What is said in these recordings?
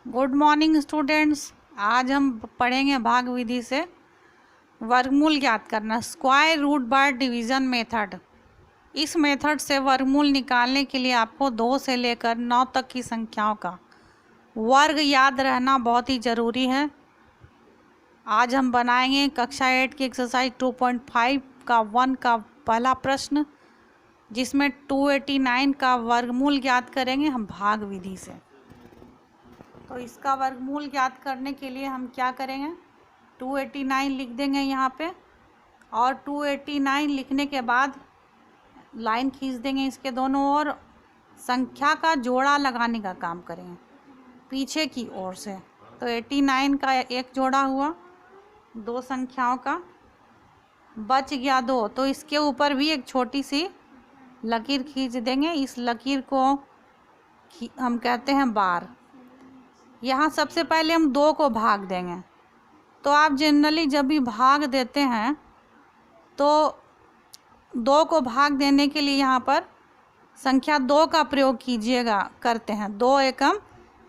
Good morning students. आज हम पढ़ेंगे भाग विधि से वर्गमूल ज्ञात करना, square root by division method. इस मेथड से वर्गमूल निकालने के लिए आपको 2 से लेकर 9 तक की संख्याओं का वर्ग याद रहना बहुत ही ज़रूरी है। आज हम बनाएंगे कक्षा 8 की एक्सरसाइज 2.5 का 1 का पहला प्रश्न, जिसमें 289 का वर्गमूल ज्ञात करेंगे हम भाग विधि से। तो इसका वर्गमूल ज्ञात करने के लिए हम क्या करेंगे, 289 लिख देंगे यहाँ पे, और 289 लिखने के बाद लाइन खींच देंगे इसके दोनों ओर। संख्या का जोड़ा लगाने का काम करेंगे पीछे की ओर से। तो 89 का एक जोड़ा हुआ, 2 संख्याओं का, बच गया 2, तो इसके ऊपर भी एक छोटी सी लकीर खींच देंगे। इस लकीर को हम कहते हैं बार। यहाँ सबसे पहले हम 2 को भाग देंगे। तो आप जनरली जब भी भाग देते हैं तो 2 को भाग देने के लिए यहाँ पर संख्या 2 का प्रयोग कीजिएगा, करते हैं 2 एकम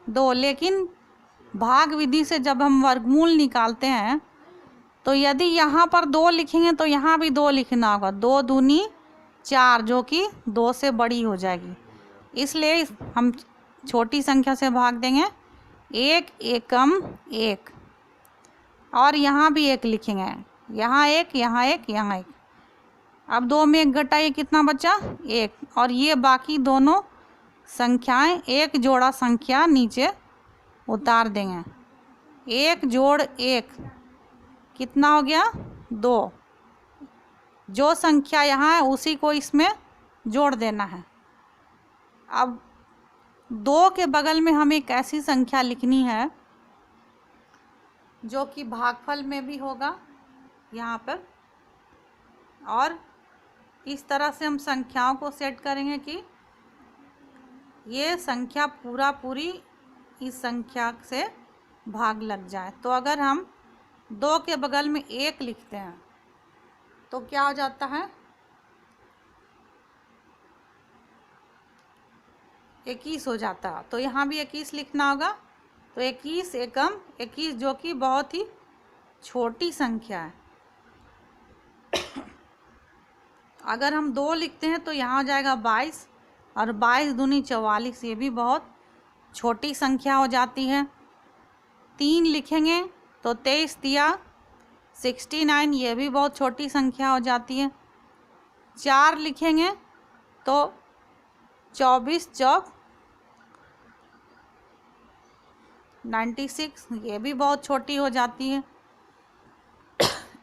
2। लेकिन भाग विधि से जब हम वर्गमूल निकालते हैं तो यदि यहाँ पर 2 लिखेंगे तो यहाँ भी 2 लिखना होगा। 2 दूनी 4, जो कि 2 से बड़ी हो जाएगी, इसलिए हम छोटी संख्या से भाग देंगे। 1 एकम 1, और यहाँ भी 1 लिखेंगे, यहाँ 1, यहाँ 1, यहाँ 1। अब 2 में 1 घटाइए, कितना बचा? 1। और ये बाकी दोनों संख्याएं एक जोड़ा संख्या नीचे उतार देंगे। 1 जोड़ 1 कितना हो गया? 2। जो संख्या यहाँ है उसी को इसमें जोड़ देना है। अब 2 के बगल में हमें एक ऐसी संख्या लिखनी है जो कि भागफल में भी होगा यहाँ पर, और इस तरह से हम संख्याओं को सेट करेंगे कि ये संख्या पूरी इस संख्या से भाग लग जाए। तो अगर हम 2 के बगल में 1 लिखते हैं तो क्या हो जाता है? 21 हो जाता है। तो यहाँ भी 21 लिखना होगा। तो 21 एकम 21, जो कि बहुत ही छोटी संख्या है। अगर हम 2 लिखते हैं तो यहाँ हो जाएगा 22, और 22 दूनी 44, ये भी बहुत छोटी संख्या हो जाती है। 3 लिखेंगे तो 23 दिया 69, ये भी बहुत छोटी संख्या हो जाती है। 4 लिखेंगे तो 24 चौक 96, ये भी बहुत छोटी हो जाती है।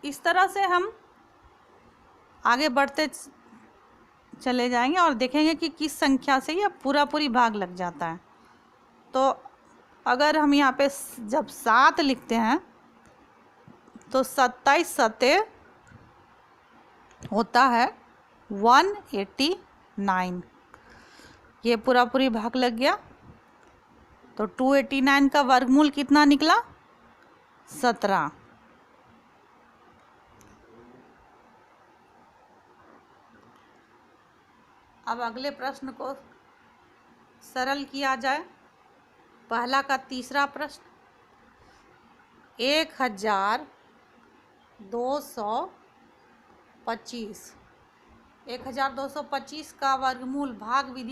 इस तरह से हम आगे बढ़ते चले जाएंगे और देखेंगे कि किस संख्या से ये पूरी भाग लग जाता है। तो अगर हम यहाँ पे जब 7 लिखते हैं तो 27 सते होता है 189, ये पूरी भाग लग गया। तो 289 का वर्गमूल कितना निकला? 17। अब अगले प्रश्न को सरल किया जाए। पहला का तीसरा प्रश्न, 1225 का वर्गमूल भाग विधि